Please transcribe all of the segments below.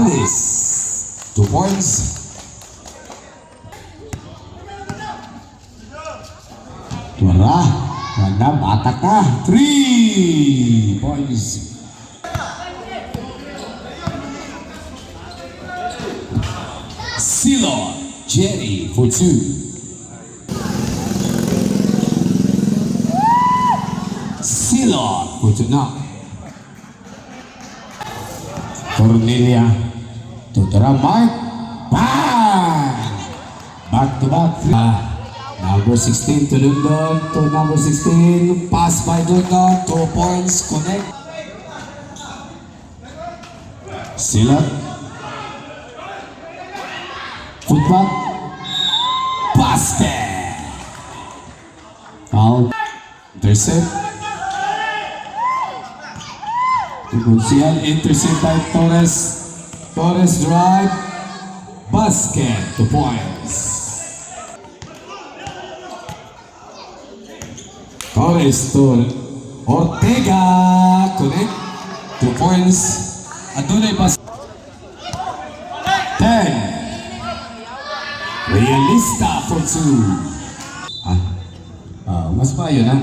Dallas, 2 points. Tuara, Wanda, bata ka, 3 points. Silo, Jerry for 2. Silo for 2 now. Cornelia, Tutora Mark, bang! Back to back. Number 16 to London, to number 16, pass by London, 2 points, connect. Sila. Football. Basket. Foul. Intercept. Intercept by Torres. Torres drive. Basket. 2 points. Torres to Ortega. Connect. 2 points. Adunay basket. 10. Realista for 2. Mas pa yun, ha?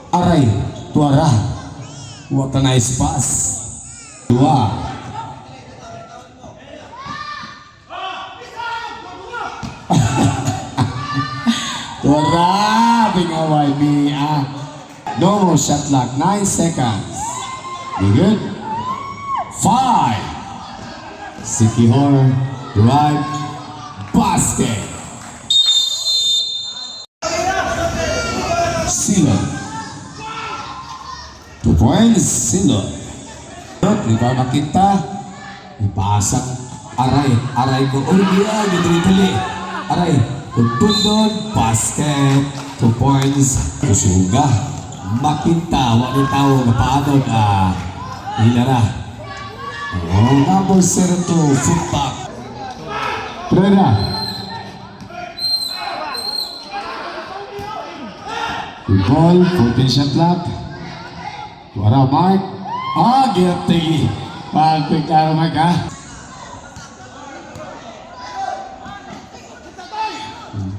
Aray, tuara. What a nice pass. 2. Tuara, bingaway ni no more shot clock, 9 seconds. You good? 5. City Horror, drive, basket. Silo. 2 points, Silo. Di ba makita? Ipasang aray ko. Uy, gitali. Aray, tundod, basket. 2 points. Kusuga. Makita, wali tao, napaanod, hilara. Number 02, footback. Preda. Ball, 14 shot clock. Wara Mark. Gilty. Pagpikaro Mark, ha?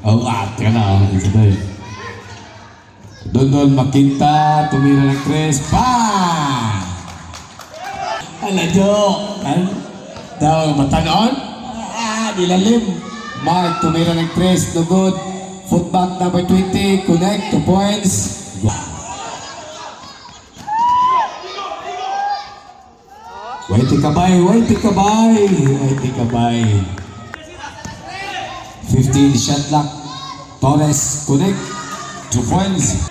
Ate ka na, isabay. Doon makinta, tumira ng Chris. Bang! Aladyo! Daw matanon? Dilalim. Mark, tumira ng Chris. No good. Footback number 20. Connect. 2 points. Waiti kabay. 15 shot clock. Torres, connect. 2 points.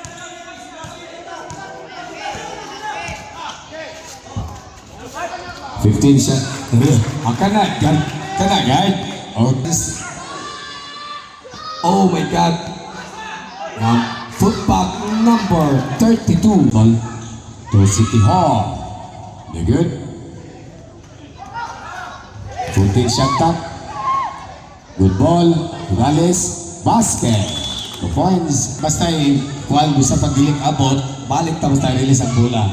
Shot. Kana guys. Oh my God. Footback number 32. Ball to City Hall. Very good. 14 shot top. Good ball. Morales. Basket. 2 points. Basta kuhan mo sa pagdiling abot, balik tapos tayo release ang bola.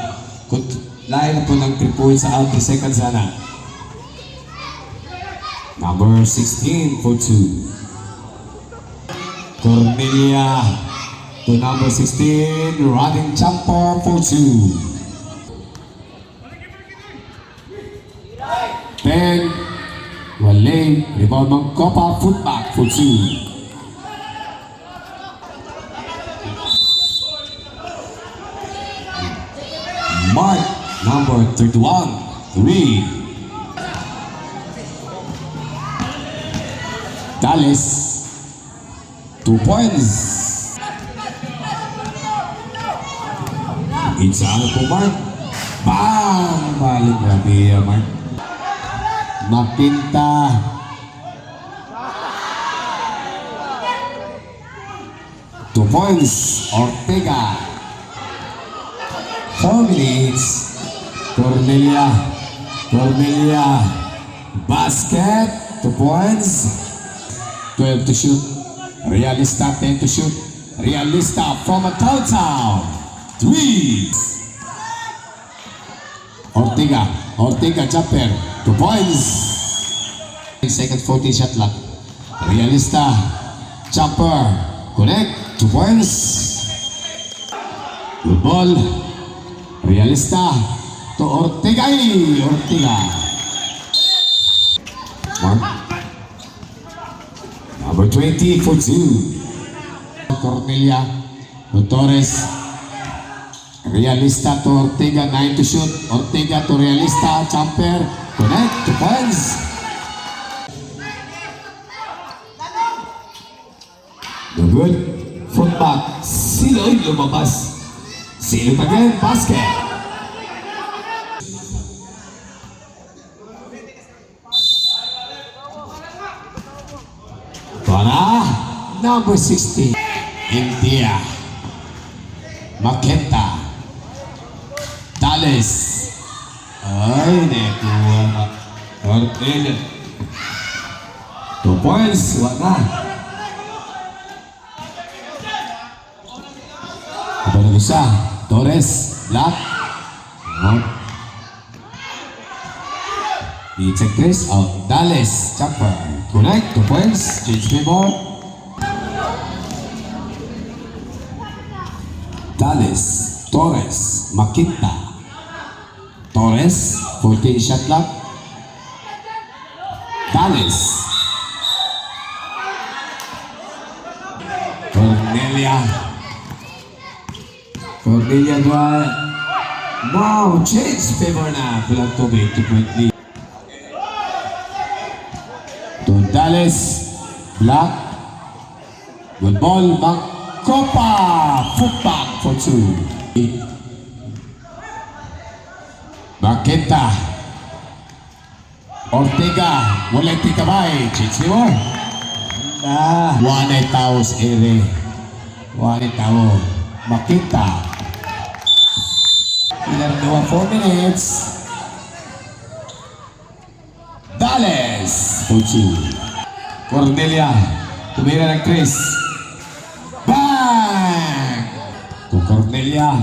Lain na po ng 3 points sa out 3 seconds sana. Number 16 for 2. Cornelia to number 16, running jumper for 2. 10, Wale, rebound ng Copa, footback for 2. Mark, number 31, 3. Dallas, 2 points. Insano po Mark. Bang! Balik grabe Mark. Makinta. Two points. Ortega. 4 minutes. Cornelia. Basket. 2 points. 12 to shoot. Realista 10 to shoot. Realista from a downtown. 3. Ortega jumper. 2 points. Second 14 shot clock. Realista. Jumper. Connect. 2 points. Good ball. Realista. To Ortega. Mark. Number 20 for 2. Cornelia. To Torres. Realista to Ortega, 9 to shoot. Ortega to Realista, jumper, connect, 2 points. No good. Foot back. Siloy lumabas. Siloy again, basket. Para number 16. India. Makenta. Dales. Ay, nekuha na. Ortega. 2 points. Wala. Ito na isa. Torres. Black. I-check Chris. Out. Dales. Jumper. Connect. 2 points. Change favor. Dales. Torres. Makita. Torres, 14 shot clock. Dales. Cornelia dua. Wow, change favor na. Pulang tubig, 2-point lead. To Dales. Black. Good ball, Copa. Footback for 2. Makita. Ortega. Walay tikabay. Change mo. Wanay tao sa ere. Wanay tao. Makita. Ilan nawa 4 minutes. Dales. Puchi. Cornelia. Tumira ng Chris. Bang! To Cornelia.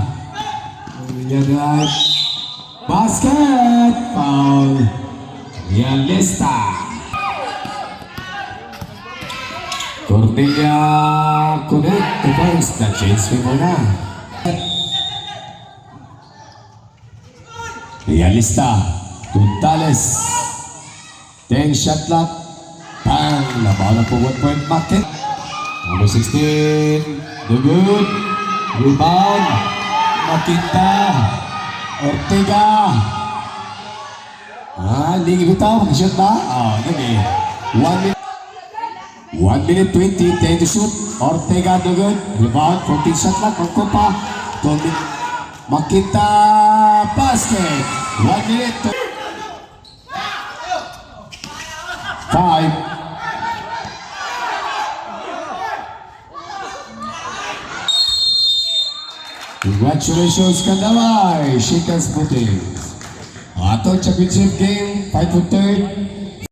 Cornelia drive. Basket! Foul! Realista! Cornelia connect the points na change favor na. Realista! Tuntales! 10 shot clock. Bang! Labaw na po 1 point market. Number 16. The good. Rebound. Makita. Ortega. Hindi bitaw. Mag-shoot ba? Lagi. 1 minute 20. 10 to shoot. Ortega the good. Rebound. 14 shot lang. Magkupa. Makita. Basket. 1 minute. 5. Congratulations, Kandaway! Shakers Putis. Atong championship game, 5 for 3rd.